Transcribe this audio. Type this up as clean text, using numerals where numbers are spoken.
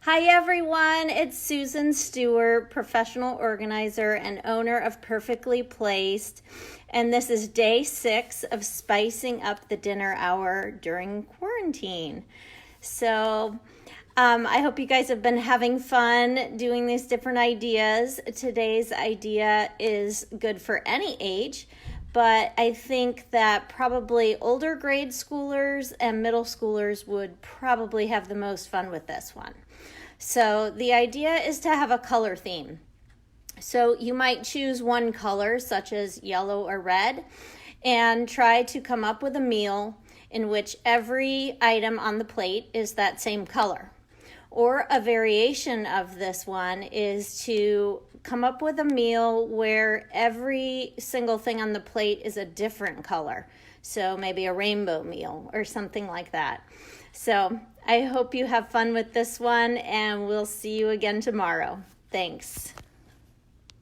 Hi everyone, it's Susan Stewart, professional organizer and owner of Perfectly Placed, and this is day 6 of spicing up the dinner hour during quarantine. So I hope you guys have been having fun doing these different ideas. Today's idea is good for any age, but I think that probably older grade schoolers and middle schoolers would probably have the most fun with this one. So the idea is to have a color theme. So you might choose one color, such as yellow or red, and try to come up with a meal in which every item on the plate is that same color. Or a variation of this one is to come up with a meal where every single thing on the plate is a different color. So maybe a rainbow meal or something like that. So I hope you have fun with this one, and we'll see you again tomorrow. Thanks.